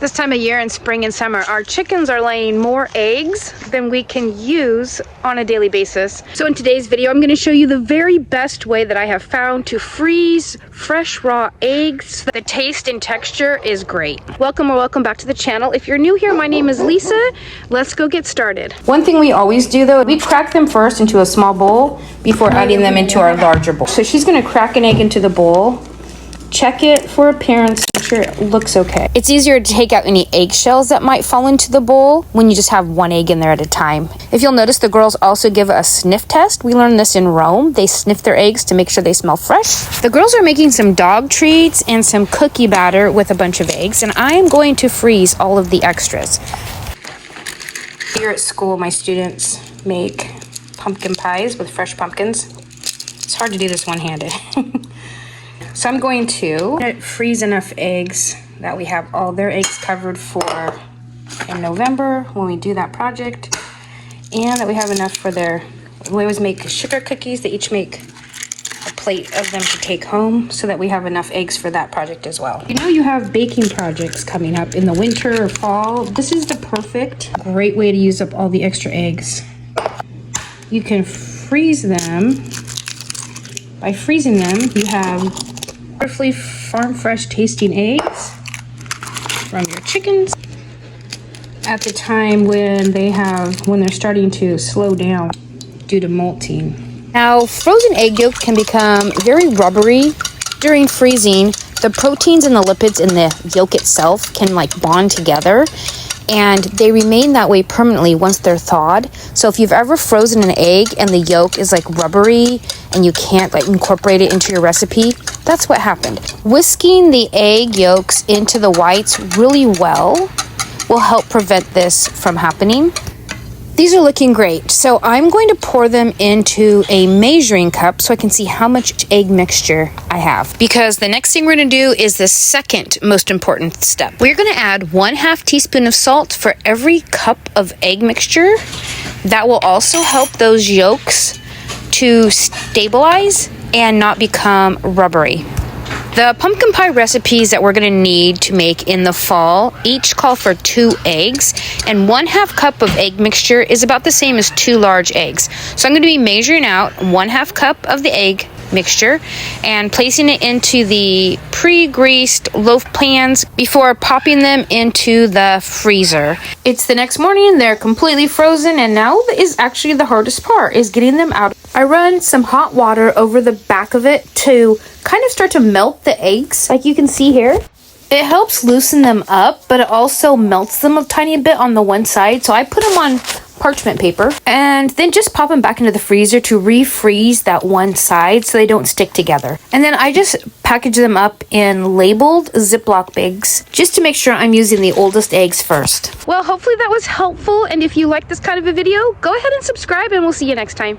This time of year in spring and summer, our chickens are laying more eggs than we can use on a daily basis. So in today's video, I'm going to show you the very best way that I have found to freeze fresh raw eggs. The taste and texture is great. Welcome back to the channel. If you're new here, my name is Lisa. Let's go get started. One thing we always do though, we crack them first into a small bowl before adding them into our larger bowl. So she's going to crack an egg into the bowl. Check it for appearance, make sure it looks okay. It's easier to take out any eggshells that might fall into the bowl when you just have one egg in there at a time. If you'll notice, the girls also give a sniff test. We learned this in Rome. They sniff their eggs to make sure they smell fresh. The girls are making some dog treats and some cookie batter with a bunch of eggs, and I am going to freeze all of the extras. Here at school, my students make pumpkin pies with fresh pumpkins. It's hard to do this one-handed. So I'm going to freeze enough eggs that we have all their eggs covered for in November when we do that project, and that we have enough for their, we always make sugar cookies. They each make a plate of them to take home so that we have enough eggs for that project as well. You know, you have baking projects coming up in the winter or fall. This is the perfect, great way to use up all the extra eggs. You can freeze them. By freezing them, you have wonderfully farm fresh tasting eggs from your chickens at the time when they're starting to slow down due to molting. Now, frozen egg yolk can become very rubbery during freezing. The proteins and the lipids in the yolk itself can bond together, and they remain that way permanently once they're thawed. So if you've ever frozen an egg and the yolk is rubbery and you can't incorporate it into your recipe, that's what happened. Whisking the egg yolks into the whites really well will help prevent this from happening. These are looking great. So I'm going to pour them into a measuring cup so I can see how much egg mixture I have. Because the next thing we're going to do is the second most important step. We're going to add 1/2 teaspoon of salt for every cup of egg mixture. That will also help those yolks to stabilize and not become rubbery. The pumpkin pie recipes that we're going to need to make in the fall each call for 2 eggs, and 1/2 cup of egg mixture is about the same as 2 large eggs. So I'm going to be measuring out 1/2 cup of the egg mixture and placing it into the pre-greased loaf pans before popping them into the freezer. It's the next morning, they're completely frozen, and now is actually the hardest part, is getting them out. I run some hot water over the back of it to kind of start to melt the eggs, like you can see here. It helps loosen them up, but it also melts them a tiny bit on the one side. So I put them on parchment paper and then just pop them back into the freezer to refreeze that one side so they don't stick together. And then I just package them up in labeled Ziploc bags just to make sure I'm using the oldest eggs first. Well, hopefully that was helpful, and if you like this kind of a video, go ahead and subscribe, and we'll see you next time.